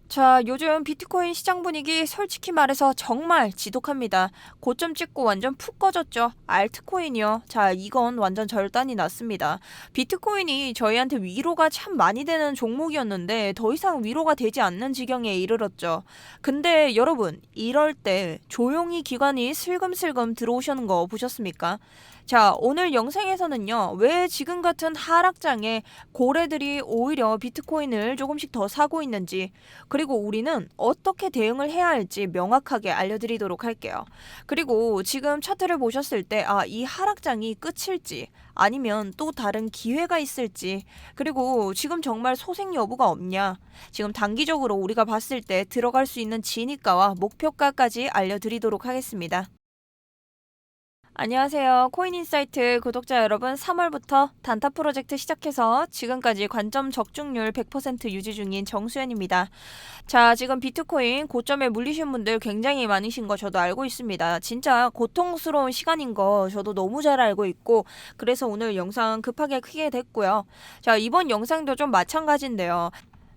자, 요즘 비트코인 시장 분위기 솔직히 말해서 정말 지독합니다. 고점 찍고 완전 푹 꺼졌죠. 알트코인이요. 자, 이건 완전 절단이 났습니다. 비트코인이 저희한테 위로가 참 많이 되는 종목이었는데 더 이상 위로가 되지 않는 지경에 이르렀죠. 근데 여러분, 이럴 때 조용히 기관이 슬금슬금 들어오시는 거 보셨습니까? 자, 오늘 영상에서는요, 왜 지금 같은 하락장에 고래들이 오히려 비트코인을 조금씩 더 사고 있는지, 그리고 우리는 어떻게 대응을 해야 할지 명확하게 알려드리도록 할게요. 그리고 지금 차트를 보셨을 때, 이 하락장이 끝일지, 아니면 또 다른 기회가 있을지, 그리고 지금 정말 소생 여부가 없냐, 지금 단기적으로 우리가 봤을 때 들어갈 수 있는 진입가와 목표가까지 알려드리도록 하겠습니다. 안녕하세요. 코인인사이트 구독자 여러분, 3월부터 단타 프로젝트 시작해서 지금까지 관점 적중률 100% 유지 중인 정수연입니다. 자, 지금 비트코인 고점에 물리신 분들 굉장히 많으신 거 저도 알고 있습니다. 진짜 고통스러운 시간인 거 저도 너무 잘 알고 있고, 그래서 오늘 영상 급하게 크게 됐고요. 자, 이번 영상도 좀 마찬가지인데요.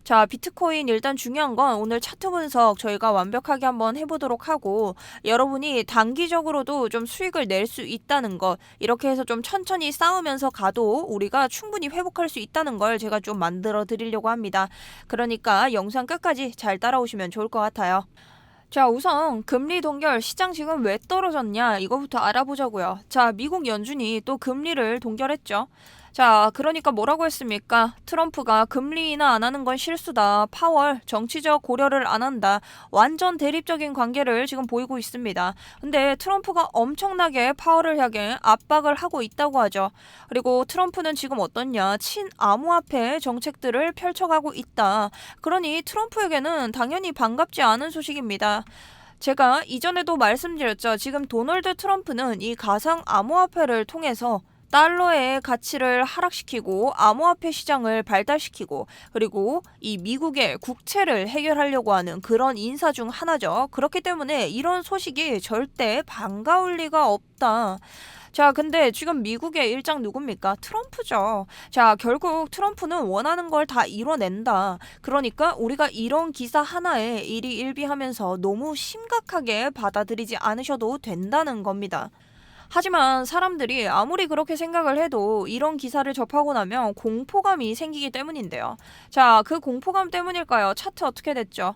자, 비트코인 일단 중요한 건 오늘 차트 분석 저희가 완벽하게 한번 해보도록 하고, 여러분이 단기적으로도 좀 수익을 낼 수 있다는 것, 이렇게 해서 좀 천천히 쌓으면서 가도 우리가 충분히 회복할 수 있다는 걸 제가 좀 만들어 드리려고 합니다. 그러니까 영상 끝까지 잘 따라오시면 좋을 것 같아요. 자, 우선 금리 동결, 시장 지금 왜 떨어졌냐 이거부터 알아보자고요. 자, 미국 연준이 또 금리를 동결했죠. 자, 그러니까 뭐라고 했습니까? 트럼프가 금리 인하 안 하는 건 실수다. 파월 정치적 고려를 안 한다. 완전 대립적인 관계를 지금 보이고 있습니다. 근데 트럼프가 엄청나게 파월을 향해 압박을 하고 있다고 하죠. 그리고 트럼프는 지금 어떻냐? 친암호화폐 정책들을 펼쳐가고 있다. 그러니 트럼프에게는 당연히 반갑지 않은 소식입니다. 제가 이전에도 말씀드렸죠. 지금 도널드 트럼프는 이 가상 암호화폐를 통해서 달러의 가치를 하락시키고 암호화폐 시장을 발달시키고, 그리고 이 미국의 국채를 해결하려고 하는 그런 인사 중 하나죠. 그렇기 때문에 이런 소식이 절대 반가울 리가 없다. 자, 근데 지금 미국의 일장 누굽니까? 트럼프죠. 자, 결국 트럼프는 원하는 걸 다 이뤄낸다. 그러니까 우리가 이런 기사 하나에 일희일비하면서 너무 심각하게 받아들이지 않으셔도 된다는 겁니다. 하지만 사람들이 아무리 그렇게 생각을 해도 이런 기사를 접하고 나면 공포감이 생기기 때문인데요. 자, 그 공포감 때문일까요? 차트 어떻게 됐죠?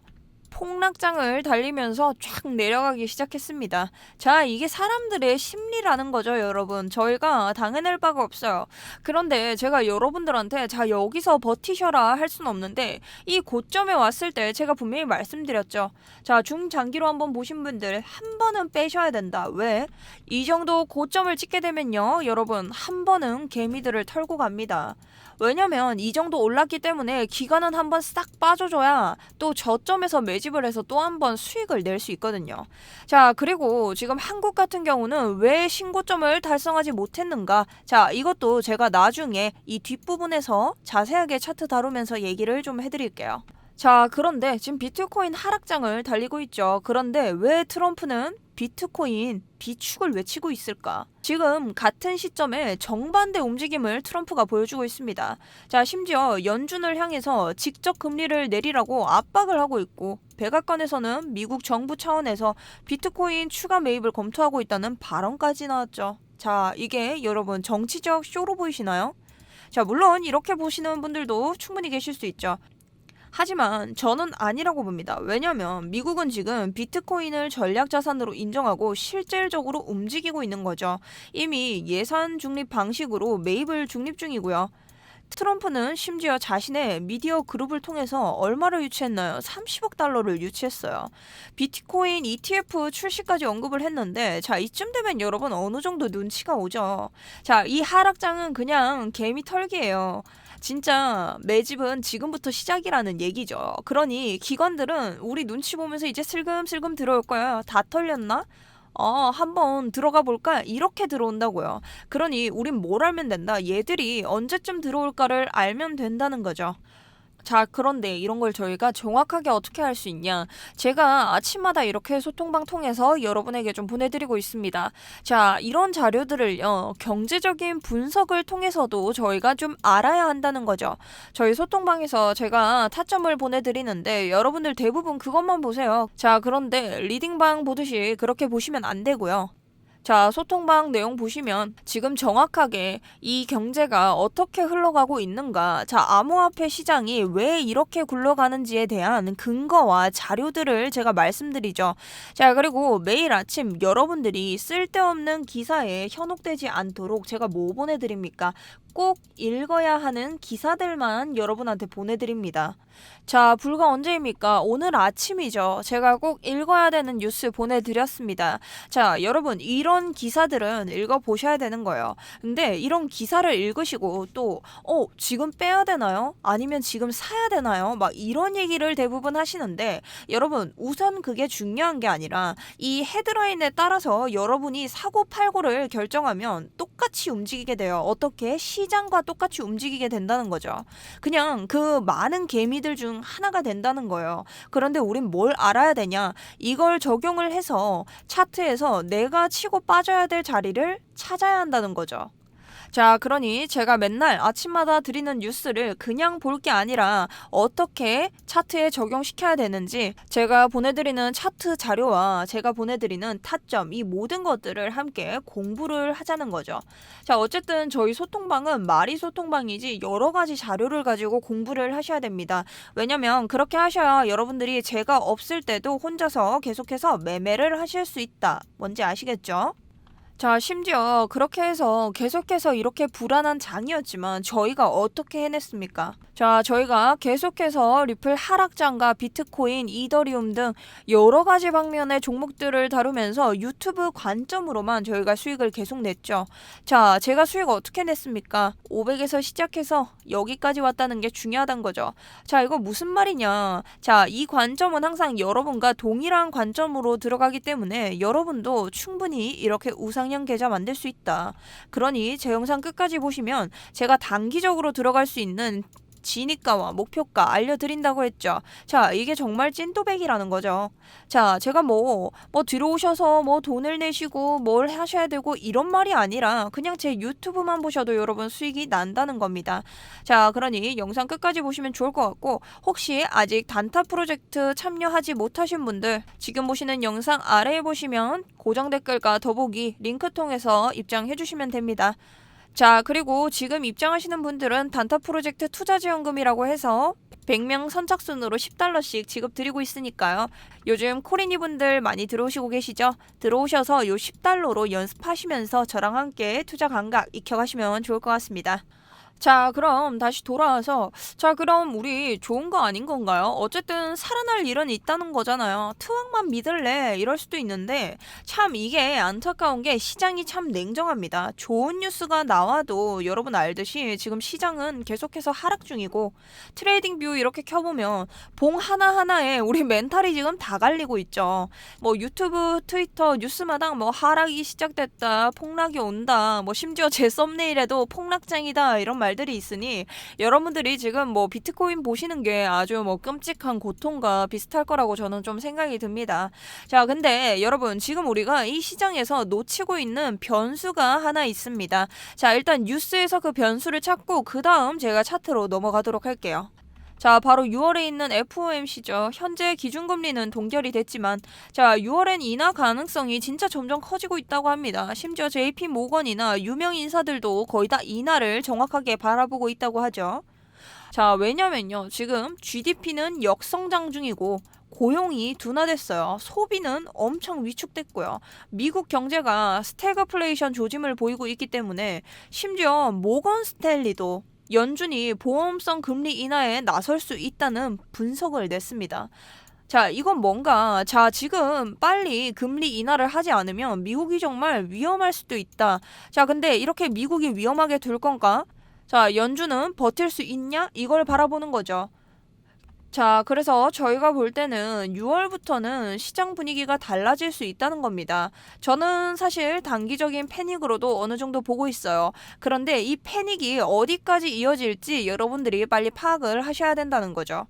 폭락장을 달리면서 쫙 내려가기 시작했습니다. 자, 이게 사람들의 심리라는 거죠, 여러분. 저희가 당해낼 바가 없어요. 그런데 제가 여러분들한테 자, 여기서 버티셔라 할 수는 없는데, 이 고점에 왔을 때 제가 분명히 말씀드렸죠. 자, 중장기로 한번 보신 분들 한 번은 빼셔야 된다. 왜? 이 정도 고점을 찍게 되면요, 여러분, 한 번은 개미들을 털고 갑니다. 왜냐면 이 정도 올랐기 때문에 기관은 한번 싹 빠져줘야 또 저점에서 매집을 해서 또 한 번 수익을 낼 수 있거든요. 자, 그리고 지금 한국 같은 경우는 왜 신고점을 달성하지 못했는가? 자, 이것도 제가 나중에 이 뒷부분에서 자세하게 차트 다루면서 얘기를 좀 해드릴게요. 자, 그런데 지금 비트코인 하락장을 달리고 있죠. 그런데 왜 트럼프는 비트코인 비축을 외치고 있을까? 지금 같은 시점에 정반대 움직임을 트럼프가 보여주고 있습니다. 자, 심지어 연준을 향해서 직접 금리를 내리라고 압박을 하고 있고, 백악관에서는 미국 정부 차원에서 비트코인 추가 매입을 검토하고 있다는 발언까지 나왔죠. 자, 이게 여러분 정치적 쇼로 보이시나요? 자, 물론 이렇게 보시는 분들도 충분히 계실 수 있죠. 하지만 저는 아니라고 봅니다. 왜냐하면 미국은 지금 비트코인을 전략 자산으로 인정하고 실질적으로 움직이고 있는 거죠. 이미 예산 중립 방식으로 매입을 중립 중이고요. 트럼프는 심지어 자신의 미디어 그룹을 통해서 얼마를 유치했나요? 30억 달러를 유치했어요. 비트코인 ETF 출시까지 언급을 했는데, 자, 이쯤 되면 여러분 어느 정도 눈치가 오죠. 자, 이 하락장은 그냥 개미 털기예요. 진짜 매집은 지금부터 시작이라는 얘기죠. 그러니 기관들은 우리 눈치 보면서 이제 슬금슬금 들어올 거야. 다 털렸나? 한번 들어가 볼까? 이렇게 들어온다고요. 그러니 우린 뭘 알면 된다? 얘들이 언제쯤 들어올까를 알면 된다는 거죠. 자, 그런데 이런 걸 저희가 정확하게 어떻게 할 수 있냐? 제가 아침마다 이렇게 소통방 통해서 여러분에게 좀 보내드리고 있습니다. 자, 이런 자료들을요, 경제적인 분석을 통해서도 저희가 좀 알아야 한다는 거죠. 저희 소통방에서 제가 타점을 보내드리는데 여러분들 대부분 그것만 보세요. 자, 그런데 리딩방 보듯이 그렇게 보시면 안 되고요. 자, 소통방 내용 보시면 지금 정확하게 이 경제가 어떻게 흘러가고 있는가, 자, 암호화폐 시장이 왜 이렇게 굴러가는지에 대한 근거와 자료들을 제가 말씀드리죠. 자, 그리고 매일 아침 여러분들이 쓸데없는 기사에 현혹되지 않도록 제가 뭐 보내드립니까? 꼭 읽어야 하는 기사들만 여러분한테 보내드립니다. 자, 불과 언제입니까? 오늘 아침이죠. 제가 꼭 읽어야 되는 뉴스 보내드렸습니다. 자, 여러분, 이런 기사들은 읽어보셔야 되는 거예요. 근데 이런 기사를 읽으시고 또, 지금 빼야 되나요? 아니면 지금 사야 되나요? 막 이런 얘기를 대부분 하시는데, 여러분, 우선 그게 중요한 게 아니라 이 헤드라인에 따라서 여러분이 사고 팔고를 결정하면 똑같이 움직이게 돼요. 어떻게? 시장과 똑같이 움직이게 된다는 거죠. 그냥 그 많은 개미들 중 하나가 된다는 거예요. 그런데 우린 뭘 알아야 되냐? 이걸 적용을 해서 차트에서 내가 치고 빠져야 될 자리를 찾아야 한다는 거죠. 자, 그러니 제가 맨날 아침마다 드리는 뉴스를 그냥 볼 게 아니라 어떻게 차트에 적용시켜야 되는지, 제가 보내드리는 차트 자료와 제가 보내드리는 타점, 이 모든 것들을 함께 공부를 하자는 거죠. 자, 어쨌든 저희 소통방은 말이 소통방이지 여러 가지 자료를 가지고 공부를 하셔야 됩니다. 왜냐면 그렇게 하셔야 여러분들이 제가 없을 때도 혼자서 계속해서 매매를 하실 수 있다. 뭔지 아시겠죠? 자, 심지어 그렇게 해서 계속해서 이렇게 불안한 장이었지만 저희가 어떻게 해냈습니까? 자, 저희가 계속해서 리플 하락장과 비트코인, 이더리움 등 여러 가지 방면의 종목들을 다루면서 유튜브 관점으로만 저희가 수익을 계속 냈죠. 자, 제가 수익 어떻게 냈습니까? 500에서 시작해서 여기까지 왔다는 게 중요하단 거죠. 자, 이거 무슨 말이냐? 자, 이 관점은 항상 여러분과 동일한 관점으로 들어가기 때문에 여러분도 충분히 이렇게 우상향 계좌 만들 수 있다. 그러니 제 영상 끝까지 보시면 제가 단기적으로 들어갈 수 있는 진입가와 목표가 알려드린다고 했죠. 자, 이게 정말 찐또백이라는 거죠. 자, 제가 뭐 들어오셔서 뭐 돈을 내시고 뭘 하셔야 되고 이런 말이 아니라 그냥 제 유튜브만 보셔도 여러분 수익이 난다는 겁니다. 자, 그러니 영상 끝까지 보시면 좋을 것 같고, 혹시 아직 단타 프로젝트 참여하지 못하신 분들 지금 보시는 영상 아래에 보시면 고정 댓글과 더보기 링크 통해서 입장해 주시면 됩니다. 자, 그리고 지금 입장하시는 분들은 단타 프로젝트 투자지원금이라고 해서 100명 선착순으로 $10씩 지급드리고 있으니까요. 요즘 코리니 분들 많이 들어오시고 계시죠? 들어오셔서 요 $10로 연습하시면서 저랑 함께 투자 감각 익혀가시면 좋을 것 같습니다. 자, 그럼 다시 돌아와서, 자, 그럼 우리 좋은 거 아닌 건가요? 어쨌든 살아날 일은 있다는 거잖아요. 트왕만 믿을래? 이럴 수도 있는데 참 이게 안타까운 게 시장이 참 냉정합니다. 좋은 뉴스가 나와도 여러분 알듯이 지금 시장은 계속해서 하락 중이고, 트레이딩 뷰 이렇게 켜보면 봉 하나하나에 우리 멘탈이 지금 다 갈리고 있죠. 뭐 유튜브, 트위터, 뉴스마당 뭐 하락이 시작됐다, 폭락이 온다, 뭐 심지어 제 썸네일에도 폭락장이다 이런 말들이 있으니 여러분들이 지금 뭐 비트코인 보시는 게 아주 뭐 끔찍한 고통과 비슷할 거라고 저는 좀 생각이 듭니다. 자, 근데 여러분 지금 우리가 이 시장에서 놓치고 있는 변수가 하나 있습니다. 자, 일단 뉴스에서 그 변수를 찾고 그 다음 제가 차트로 넘어가도록 할게요. 자, 바로 6월에 있는 FOMC죠. 현재 기준금리는 동결이 됐지만, 자, 6월엔 인하 가능성이 진짜 점점 커지고 있다고 합니다. 심지어 JP 모건이나 유명 인사들도 거의 다 인하를 정확하게 바라보고 있다고 하죠. 자, 왜냐면요, 지금 GDP는 역성장 중이고 고용이 둔화됐어요. 소비는 엄청 위축됐고요. 미국 경제가 스태그플레이션 조짐을 보이고 있기 때문에 심지어 모건 스탠리도 연준이 보험성 금리 인하에 나설 수 있다는 분석을 냈습니다. 자, 이건 뭔가, 자, 지금 빨리 금리 인하를 하지 않으면 미국이 정말 위험할 수도 있다. 자, 근데 이렇게 미국이 위험하게 둘 건가? 자, 연준은 버틸 수 있냐? 이걸 바라보는 거죠. 자, 그래서 저희가 볼 때는 6월부터는 시장 분위기가 달라질 수 있다는 겁니다. 저는 사실 단기적인 패닉으로도 어느 정도 보고 있어요. 그런데 이 패닉이 어디까지 이어질지 여러분들이 빨리 파악을 하셔야 된다는 거죠.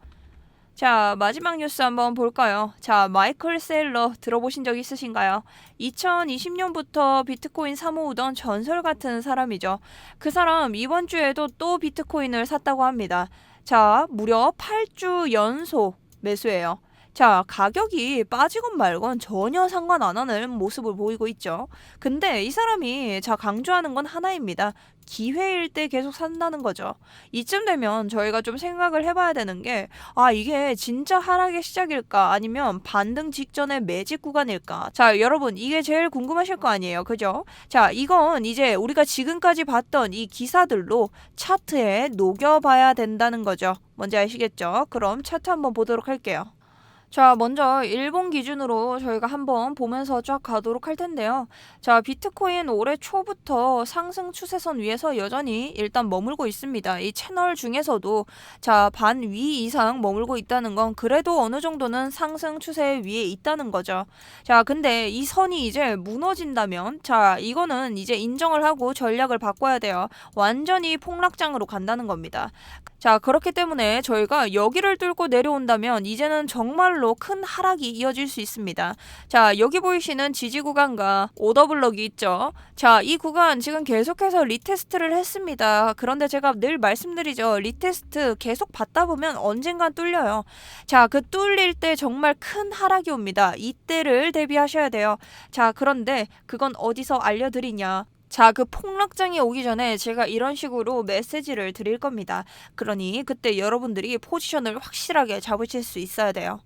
자, 마지막 뉴스 한번 볼까요? 자, 마이클 세일러 들어보신 적 있으신가요? 2020년부터 비트코인 사모으던 전설 같은 사람이죠. 그 사람 이번 주에도 또 비트코인을 샀다고 합니다. 자, 무려 8주 연속 매수예요. 자, 가격이 빠지건 말건 전혀 상관 안 하는 모습을 보이고 있죠. 근데 이 사람이 강조하는 건 하나입니다. 기회일 때 계속 산다는 거죠. 이쯤 되면 저희가 좀 생각을 해봐야 되는 게, 이게 진짜 하락의 시작일까? 아니면 반등 직전의 매집 구간일까? 자, 여러분, 이게 제일 궁금하실 거 아니에요. 그죠? 자, 이건 이제 우리가 지금까지 봤던 이 기사들로 차트에 녹여봐야 된다는 거죠. 뭔지 아시겠죠? 그럼 차트 한번 보도록 할게요. 자, 먼저 일본 기준으로 저희가 한번 보면서 쫙 가도록 할 텐데요. 자, 비트코인 올해 초부터 상승 추세선 위에서 여전히 일단 머물고 있습니다. 이 채널 중에서도 반 위 이상 머물고 있다는 건 그래도 어느 정도는 상승 추세 위에 있다는 거죠. 자, 근데 이 선이 이제 무너진다면 이거는 이제 인정을 하고 전략을 바꿔야 돼요. 완전히 폭락장으로 간다는 겁니다. 자, 그렇기 때문에 저희가 여기를 뚫고 내려온다면 이제는 정말로 큰 하락이 이어질 수 있습니다. 자, 여기 보이시는 지지 구간과 오더블럭이 있죠. 자, 이 구간 지금 계속해서 리테스트를 했습니다. 그런데 제가 늘 말씀드리죠. 리테스트 계속 받다 보면 언젠간 뚫려요. 자, 그 뚫릴 때 정말 큰 하락이 옵니다. 이때를 대비하셔야 돼요. 자, 그런데 그건 어디서 알려드리냐? 자, 그 폭락장이 오기 전에 제가 이런 식으로 메시지를 드릴 겁니다. 그러니 그때 여러분들이 포지션을 확실하게 잡으실 수 있어야 돼요.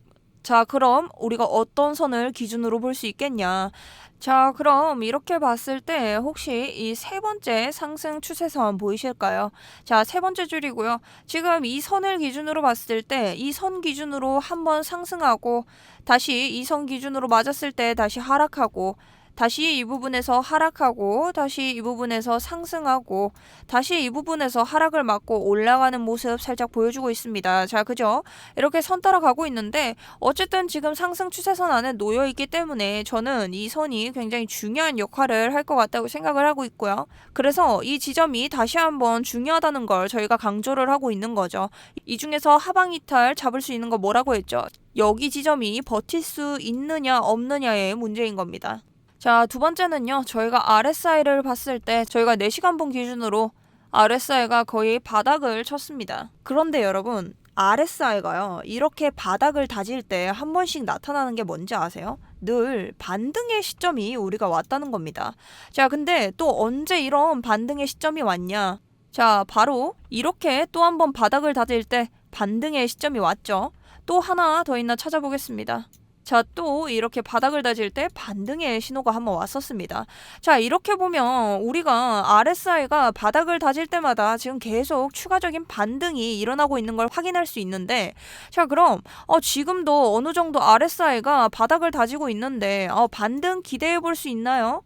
자, 그럼 우리가 어떤 선을 기준으로 볼 수 있겠냐? 자, 그럼 이렇게 봤을 때 혹시 이 세 번째 상승 추세선 보이실까요? 자, 세 번째 줄이고요. 지금 이 선을 기준으로 봤을 때 이 선 기준으로 한번 상승하고 다시 이 선 기준으로 맞았을 때 다시 하락하고 다시 이 부분에서 하락하고 다시 이 부분에서 상승하고 다시 이 부분에서 하락을 맞고 올라가는 모습 살짝 보여주고 있습니다. 자, 그죠? 이렇게 선 따라가고 있는데 어쨌든 지금 상승 추세선 안에 놓여 있기 때문에 저는 이 선이 굉장히 중요한 역할을 할 것 같다고 생각을 하고 있고요. 그래서 이 지점이 다시 한번 중요하다는 걸 저희가 강조를 하고 있는 거죠. 이 중에서 하방 이탈 잡을 수 있는 거 뭐라고 했죠? 여기 지점이 버틸 수 있느냐 없느냐의 문제인 겁니다. 자, 두 번째는요. 저희가 RSI를 봤을 때 저희가 4시간봉 기준으로 RSI가 거의 바닥을 쳤습니다. 그런데 여러분, RSI가요. 이렇게 바닥을 다질 때 한 번씩 나타나는 게 뭔지 아세요? 늘 반등의 시점이 우리가 왔다는 겁니다. 자, 근데 또 언제 이런 반등의 시점이 왔냐? 자, 바로 이렇게 또 한 번 바닥을 다질 때 반등의 시점이 왔죠. 또 하나 더 있나 찾아보겠습니다. 자, 또 이렇게 바닥을 다질 때 반등의 신호가 한번 왔었습니다. 자, 이렇게 보면 우리가 RSI가 바닥을 다질 때마다 지금 계속 추가적인 반등이 일어나고 있는 걸 확인할 수 있는데, 자, 그럼 지금도 어느 정도 RSI가 바닥을 다지고 있는데 반등 기대해 볼 수 있나요?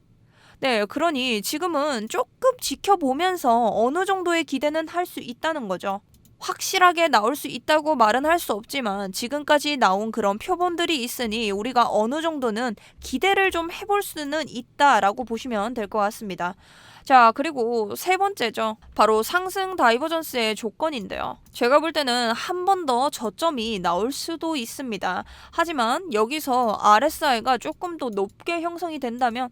네, 그러니 지금은 조금 지켜보면서 어느 정도의 기대는 할 수 있다는 거죠. 확실하게 나올 수 있다고 말은 할 수 없지만 지금까지 나온 그런 표본들이 있으니 우리가 어느 정도는 기대를 좀 해볼 수는 있다라고 보시면 될 것 같습니다. 자, 그리고 세 번째죠. 바로 상승 다이버전스의 조건인데요. 제가 볼 때는 한 번 더 저점이 나올 수도 있습니다. 하지만 여기서 RSI가 조금 더 높게 형성이 된다면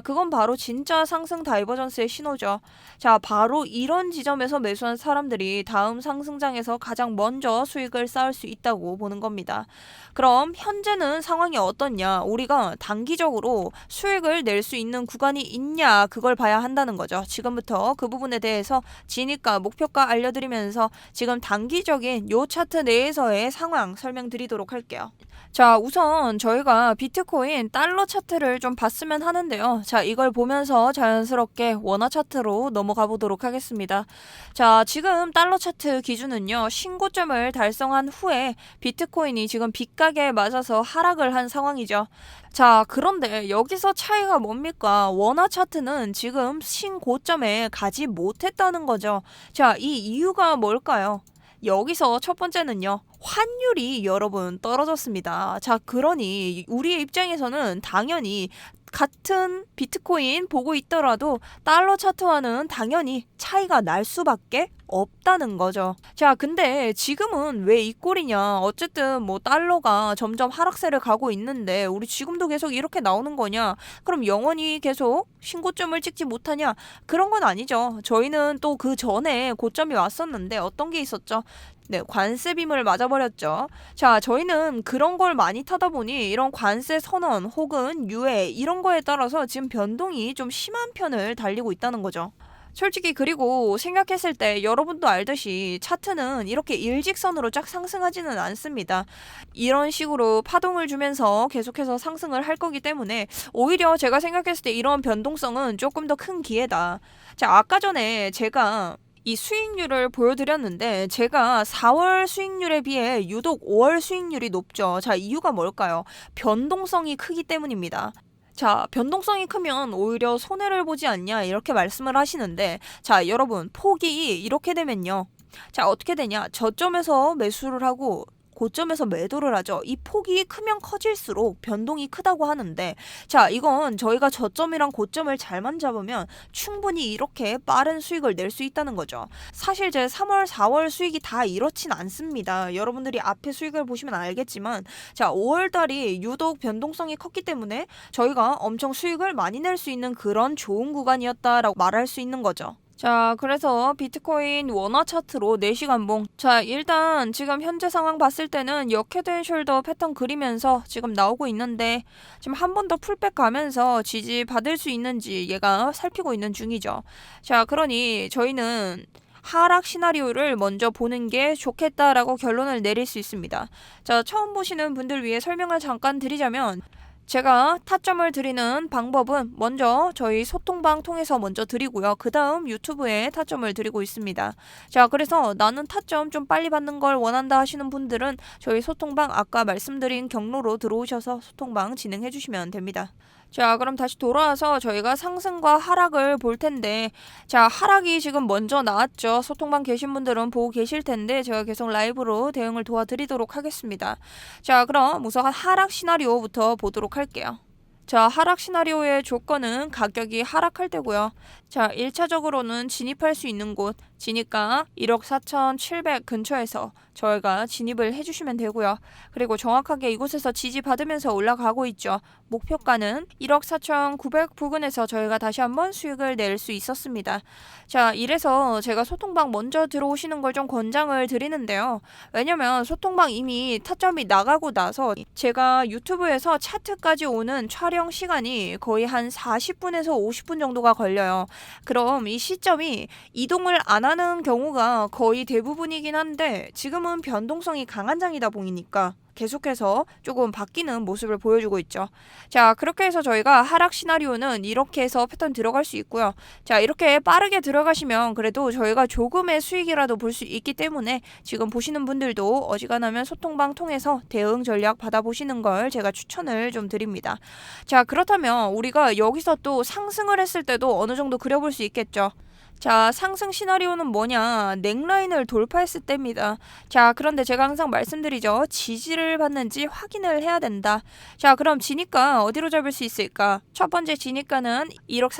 그건 바로 진짜 상승 다이버전스의 신호죠. 자, 바로 이런 지점에서 매수한 사람들이 다음 상승장에서 가장 먼저 수익을 쌓을 수 있다고 보는 겁니다. 그럼 현재는 상황이 어떻냐? 우리가 단기적으로 수익을 낼 수 있는 구간이 있냐? 그걸 봐야 한다는 거죠. 지금부터 그 부분에 대해서 진입가, 목표가 알려드리면서 지금 단기적인 요 차트 내에서의 상황 설명드리도록 할게요. 자, 우선 저희가 비트코인 달러 차트를 좀 봤으면 하는데요. 자, 이걸 보면서 자연스럽게 원화 차트로 넘어가 보도록 하겠습니다. 자, 지금 달러 차트 기준은요. 신고점을 달성한 후에 비트코인이 지금 빗가게에 맞아서 하락을 한 상황이죠. 자, 그런데 여기서 차이가 뭡니까? 원화 차트는 지금 신고점에 가지 못했다는 거죠. 자, 이 이유가 뭘까요? 여기서 첫 번째는요. 환율이 여러분 떨어졌습니다. 자, 그러니 우리의 입장에서는 당연히 같은 비트코인 보고 있더라도 달러 차트와는 당연히 차이가 날 수밖에 없다는 거죠. 자, 근데 지금은 왜 이 꼴이냐? 어쨌든 뭐 달러가 점점 하락세를 가고 있는데 우리 지금도 계속 이렇게 나오는 거냐? 그럼 영원히 계속 신고점을 찍지 못하냐? 그런 건 아니죠. 저희는 또 그 전에 고점이 왔었는데 어떤 게 있었죠? 네, 관세빔을 맞아버렸죠. 자, 저희는 그런 걸 많이 타다 보니 이런 관세 선언 혹은 유예 이런 거에 따라서 지금 변동이 좀 심한 편을 달리고 있다는 거죠. 솔직히 그리고 생각했을 때 여러분도 알듯이 차트는 이렇게 일직선으로 쫙 상승하지는 않습니다. 이런 식으로 파동을 주면서 계속해서 상승을 할 거기 때문에 오히려 제가 생각했을 때 이런 변동성은 조금 더 큰 기회다. 자, 아까 전에 제가 이 수익률을 보여드렸는데 제가 4월 수익률에 비해 유독 5월 수익률이 높죠. 자, 이유가 뭘까요? 변동성이 크기 때문입니다. 자, 변동성이 크면 오히려 손해를 보지 않냐 이렇게 말씀을 하시는데 자, 여러분 폭이 이렇게 되면요. 자, 어떻게 되냐? 저점에서 매수를 하고 고점에서 매도를 하죠. 이 폭이 크면 커질수록 변동이 크다고 하는데 자, 이건 저희가 저점이랑 고점을 잘만 잡으면 충분히 이렇게 빠른 수익을 낼 수 있다는 거죠. 사실 제 3월, 4월 수익이 다 이렇진 않습니다. 여러분들이 앞에 수익을 보시면 알겠지만 자, 5월 달이 유독 변동성이 컸기 때문에 저희가 엄청 수익을 많이 낼 수 있는 그런 좋은 구간이었다라고 말할 수 있는 거죠. 자, 그래서 비트코인 원화 차트로 4시간봉. 자, 일단 지금 현재 상황 봤을 때는 역헤드앤숄더 패턴 그리면서 지금 나오고 있는데 지금 한 번 더 풀백 가면서 지지 받을 수 있는지 얘가 살피고 있는 중이죠. 자, 그러니 저희는 하락 시나리오를 먼저 보는 게 좋겠다라고 결론을 내릴 수 있습니다. 자, 처음 보시는 분들 위해 설명을 잠깐 드리자면 제가 타점을 드리는 방법은 먼저 저희 소통방 통해서 먼저 드리고요. 그 다음 유튜브에 타점을 드리고 있습니다. 자, 그래서 나는 타점 좀 빨리 받는 걸 원한다 하시는 분들은 저희 소통방 아까 말씀드린 경로로 들어오셔서 소통방 진행해 주시면 됩니다. 자, 그럼 다시 돌아와서 저희가 상승과 하락을 볼 텐데 자, 하락이 지금 먼저 나왔죠. 소통방 계신 분들은 보고 계실 텐데 제가 계속 라이브로 대응을 도와드리도록 하겠습니다. 자, 그럼 우선 하락 시나리오부터 보도록 할게요. 자, 하락 시나리오의 조건은 가격이 하락할 때고요. 자, 1차적으로는 진입할 수 있는 곳, 진입가 1억 4,700 근처에서 저희가 진입을 해주시면 되고요. 그리고 정확하게 이곳에서 지지받으면서 올라가고 있죠. 목표가는 1억 4,900 부근에서 저희가 다시 한번 수익을 낼 수 있었습니다. 자, 이래서 제가 소통방 먼저 들어오시는 걸 좀 권장을 드리는데요. 왜냐면 소통방 이미 타점이 나가고 나서 제가 유튜브에서 차트까지 오는 촬영 시간이 거의 한 40분에서 50분 정도가 걸려요. 그럼 이 시점이 이동을 안 하는 경우가 거의 대부분이긴 한데 지금은 변동성이 강한 장이다 보이니까 계속해서 조금 바뀌는 모습을 보여주고 있죠. 자, 그렇게 해서 저희가 하락 시나리오는 이렇게 해서 패턴 들어갈 수 있고요. 자, 이렇게 빠르게 들어가시면 그래도 저희가 조금의 수익이라도 볼 수 있기 때문에 지금 보시는 분들도 어지간하면 소통방 통해서 대응 전략 받아보시는 걸 제가 추천을 좀 드립니다. 자, 그렇다면 우리가 여기서 또 상승을 했을 때도 어느 정도 그려볼 수 있겠죠. 자, 상승 시나리오는 뭐냐? 넥라인을 돌파했을 때입니다. 자, 그런데 제가 항상 말씀드리죠. 지지를 받는지 확인을 해야 된다. 자, 그럼 진입가 어디로 잡을 수 있을까? 첫 번째 진입가는 1억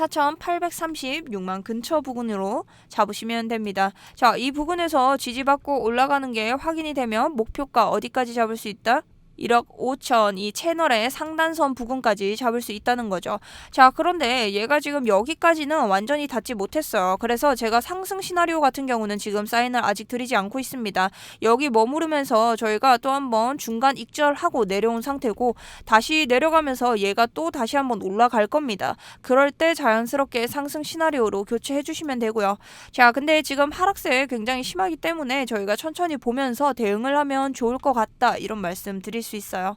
4,836만 근처 부근으로 잡으시면 됩니다. 자, 이 부근에서 지지받고 올라가는 게 확인이 되면 목표가 어디까지 잡을 수 있다? 1억 5천 이 채널의 상단선 부근까지 잡을 수 있다는 거죠. 자, 그런데 얘가 지금 여기까지는 완전히 닿지 못했어요. 그래서 제가 상승 시나리오 같은 경우는 지금 사인을 아직 드리지 않고 있습니다. 여기 머무르면서 저희가 또 한번 중간 익절하고 내려온 상태고 다시 내려가면서 얘가 또 다시 한번 올라갈 겁니다. 그럴 때 자연스럽게 상승 시나리오로 교체해 주시면 되고요. 자, 근데 지금 하락세 굉장히 심하기 때문에 저희가 천천히 보면서 대응을 하면 좋을 것 같다 이런 말씀 드릴 수 있어요.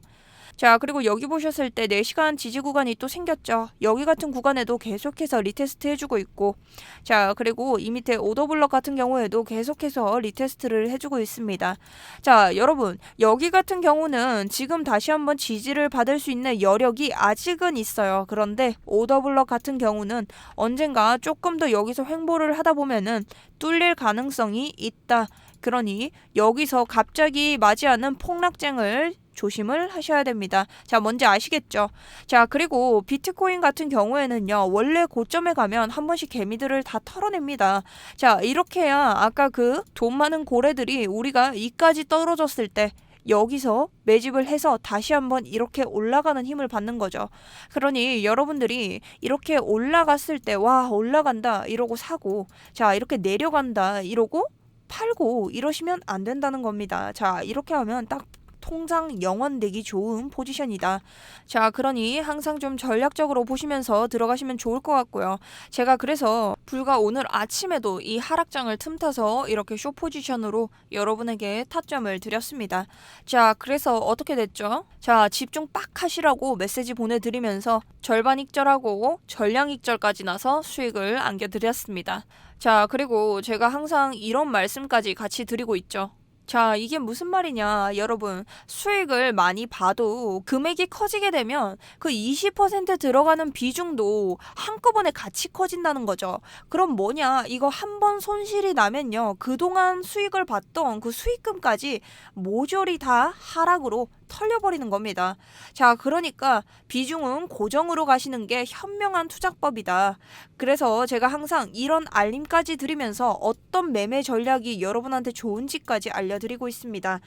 자, 그리고 여기 보셨을 때 4시간 지지 구간이 또 생겼죠. 여기 같은 구간에도 계속해서 리테스트 해주고 있고 자, 그리고 이 밑에 오더블럭 같은 경우에도 계속해서 리테스트를 해주고 있습니다. 자, 여러분 여기 같은 경우는 지금 다시 한번 지지를 받을 수 있는 여력이 아직은 있어요. 그런데 오더블럭 같은 경우는 언젠가 조금 더 여기서 횡보를 하다 보면은 뚫릴 가능성이 있다. 그러니 여기서 갑자기 맞이하는 폭락쟁을 조심을 하셔야 됩니다. 자, 뭔지 아시겠죠? 자, 그리고 비트코인 같은 경우에는요, 원래 고점에 가면 한 번씩 개미들을 다 털어냅니다. 자, 이렇게 해야 아까 그 돈 많은 고래들이 우리가 이까지 떨어졌을 때 여기서 매집을 해서 다시 한번 이렇게 올라가는 힘을 받는 거죠. 그러니 여러분들이 이렇게 올라갔을 때, 와, 올라간다 이러고 사고, 자, 이렇게 내려간다 이러고 팔고 이러시면 안 된다는 겁니다. 자, 이렇게 하면 딱 통장 영원되기 좋은 포지션이다. 자, 그러니 항상 좀 전략적으로 보시면서 들어가시면 좋을 것 같고요. 제가 그래서 불과 오늘 아침에도 이 하락장을 틈타서 이렇게 숏 포지션으로 여러분에게 타점을 드렸습니다. 자, 그래서 어떻게 됐죠? 자, 집중 빡 하시라고 메시지 보내드리면서 절반 익절하고 전량 익절까지 나서 수익을 안겨드렸습니다. 자, 그리고 제가 항상 이런 말씀까지 같이 드리고 있죠. 자, 이게 무슨 말이냐, 여러분. 수익을 많이 봐도 금액이 커지게 되면 그 20% 들어가는 비중도 한꺼번에 같이 커진다는 거죠. 그럼 뭐냐, 이거 한 번 손실이 나면요, 그동안 수익을 봤던 그 수익금까지 모조리 다 하락으로 털려버리는 겁니다. 자, 그러니까 비중은 고정으로 가시는 게 현명한 투자법이다. 그래서 제가 항상 이런 알림까지 드리면서 어떤 매매 전략이 여러분한테 좋은지까지 알려드리고 있습니다.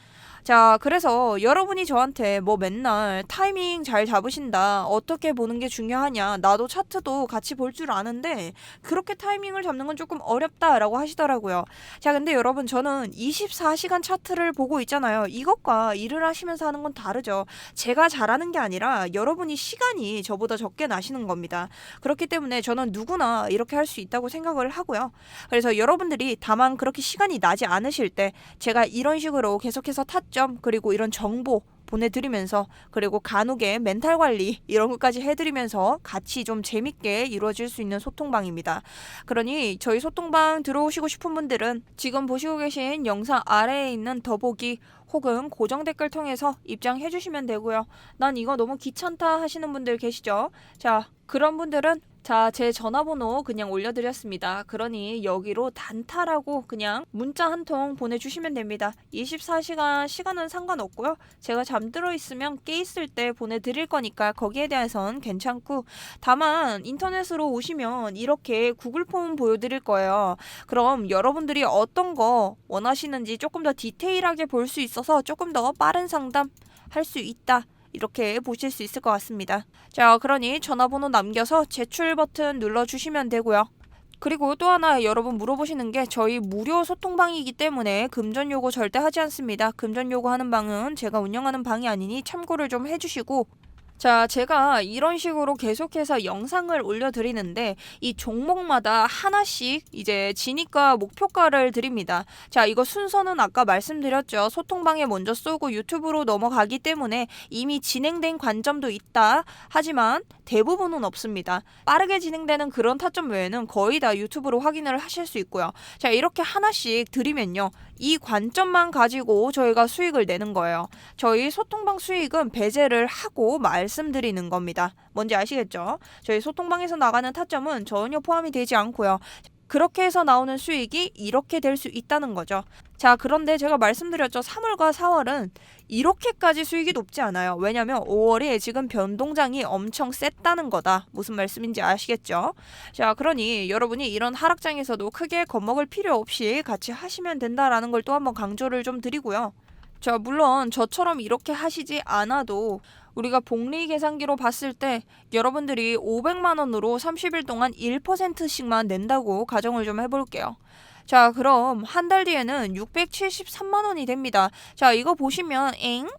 자, 그래서 여러분이 저한테 뭐 맨날 타이밍 잘 잡으신다, 어떻게 보는 게 중요하냐, 나도 차트도 같이 볼 줄 아는데 그렇게 타이밍을 잡는 건 조금 어렵다라고 하시더라고요. 자, 근데 여러분, 저는 24시간 차트를 보고 있잖아요. 이것과 일을 하시면서 하는 건 다르죠. 제가 잘하는 게 아니라 여러분이 시간이 저보다 적게 나시는 겁니다. 그렇기 때문에 저는 누구나 이렇게 할 수 있다고 생각을 하고요. 그래서 여러분들이 다만 그렇게 시간이 나지 않으실 때 제가 이런 식으로 계속해서 타점, 그리고 이런 정보 보내드리면서, 그리고 간혹의 멘탈 관리 이런 것까지 해드리면서 같이 좀 재밌게 이루어질 수 있는 소통방입니다. 그러니 저희 소통방 들어오시고 싶은 분들은 지금 보시고 계신 영상 아래에 있는 더보기 혹은 고정 댓글 통해서 입장해 주시면 되고요. 난 이거 너무 귀찮다 하시는 분들 계시죠? 자, 그런 분들은 제 전화번호 그냥 올려드렸습니다. 그러니 여기로 단타라고 그냥 문자 한 통 보내주시면 됩니다. 24시간 시간은 상관없고요. 제가 잠들어 있으면 깨 있을 때 보내드릴 거니까 거기에 대해서는 괜찮고, 다만 인터넷으로 오시면 이렇게 구글 폼 보여드릴 거예요. 그럼 여러분들이 어떤 거 원하시는지 조금 더 디테일하게 볼 수 있어서 조금 더 빠른 상담 할 수 있다, 이렇게 보실 수 있을 것 같습니다. 자, 그러니 전화번호 남겨서 제출 버튼 눌러주시면 되고요. 그리고 또 하나 여러분 물어보시는 게, 저희 무료 소통방이기 때문에 금전 요구 절대 하지 않습니다. 금전 요구하는 방은 제가 운영하는 방이 아니니 참고를 좀 해주시고, 자, 제가 이런 식으로 계속해서 영상을 올려드리는데 이 종목마다 하나씩 이제 진입가 목표가를 드립니다. 자, 이거 순서는 아까 말씀드렸죠. 소통방에 먼저 쏘고 유튜브로 넘어가기 때문에 이미 진행된 관점도 있다. 하지만 대부분은 없습니다. 빠르게 진행되는 그런 타점 외에는 거의 다 유튜브로 확인을 하실 수 있고요. 자, 이렇게 하나씩 드리면요, 이 관점만 가지고 저희가 수익을 내는 거예요. 저희 소통방 수익은 배제를 하고 말씀드리는 겁니다. 뭔지 아시겠죠? 저희 소통방에서 나가는 타점은 전혀 포함이 되지 않고요. 그렇게 해서 나오는 수익이 이렇게 될 수 있다는 거죠. 자, 그런데 제가 말씀드렸죠. 3월과 4월은 이렇게까지 수익이 높지 않아요. 왜냐면 5월이 지금 변동장이 엄청 셌다는 거다. 무슨 말씀인지 아시겠죠? 자, 그러니 여러분이 이런 하락장에서도 크게 겁먹을 필요 없이 같이 하시면 된다라는 걸 또 한번 강조를 좀 드리고요. 자, 물론 저처럼 이렇게 하시지 않아도 우리가 복리 계산기로 봤을 때 여러분들이 500만 원으로 30일 동안 1%씩만 낸다고 가정을 좀 해볼게요. 자, 그럼 한 달 뒤에는 673만 원이 됩니다. 자, 이거 보시면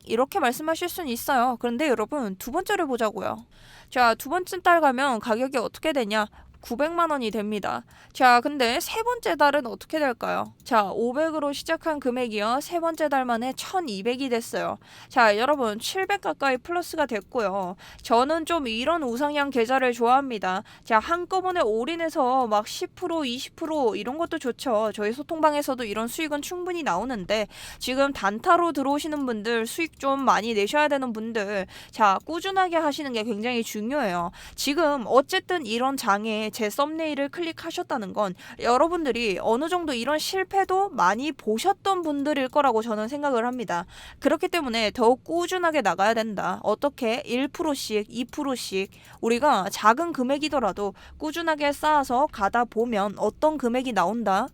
이렇게 말씀하실 수는 있어요. 그런데 여러분, 두 번째를 보자고요. 자, 두 번째 달 가면 가격이 어떻게 되냐? 900만 원이 됩니다. 자, 근데 세 번째 달은 어떻게 될까요? 자, 500으로 시작한 금액이요, 세 번째 달 만에 1200이 됐어요. 자, 여러분, 700 가까이 플러스가 됐고요. 저는 좀 이런 우상향 계좌를 좋아합니다. 자, 한꺼번에 올인해서 막 10%, 20% 이런 것도 좋죠. 저희 소통방에서도 이런 수익은 충분히 나오는데, 지금 단타로 들어오시는 분들, 수익 좀 많이 내셔야 되는 분들, 자, 꾸준하게 하시는 게 굉장히 중요해요. 지금 어쨌든 이런 장에 제 썸네일을 클릭하셨다는 건 여러분들이 어느 정도 이런 실패도 많이 보셨던 분들일 거라고 저는 생각을 합니다. 그렇기 때문에 더욱 꾸준하게 나가야 된다. 어떻게 1%씩, 2%씩 우리가 작은 금액이더라도 꾸준하게 쌓아서 가다 보면 어떤 금액이 나온다.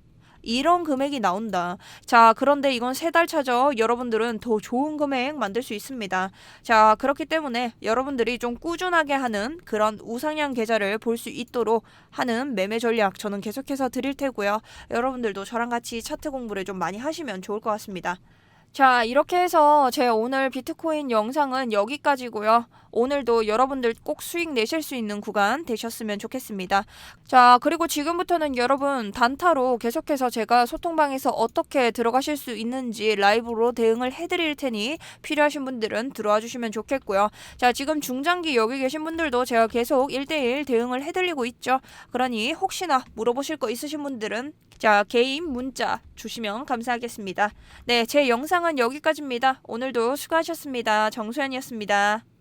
이런 금액이 나온다. 자, 그런데 이건 3달 차죠. 여러분들은 더 좋은 금액 만들 수 있습니다. 자, 그렇기 때문에 여러분들이 좀 꾸준하게 하는 그런 우상향 계좌를 볼 수 있도록 하는 매매 전략 저는 계속해서 드릴 테고요. 여러분들도 저랑 같이 차트 공부를 좀 많이 하시면 좋을 것 같습니다. 자, 이렇게 해서 제 오늘 비트코인 영상은 여기까지고요. 오늘도 여러분들 꼭 수익 내실 수 있는 구간 되셨으면 좋겠습니다. 자, 그리고 지금부터는 여러분 단타로 계속해서 제가 소통방에서 어떻게 들어가실 수 있는지 라이브로 대응을 해드릴 테니 필요하신 분들은 들어와 주시면 좋겠고요. 자, 지금 중장기 여기 계신 분들도 제가 계속 1대1 대응을 해드리고 있죠. 그러니 혹시나 물어보실 거 있으신 분들은 자, 개인 문자 주시면 감사하겠습니다. 네, 제 영상은 여기까지입니다. 오늘도 수고하셨습니다. 정수연이었습니다.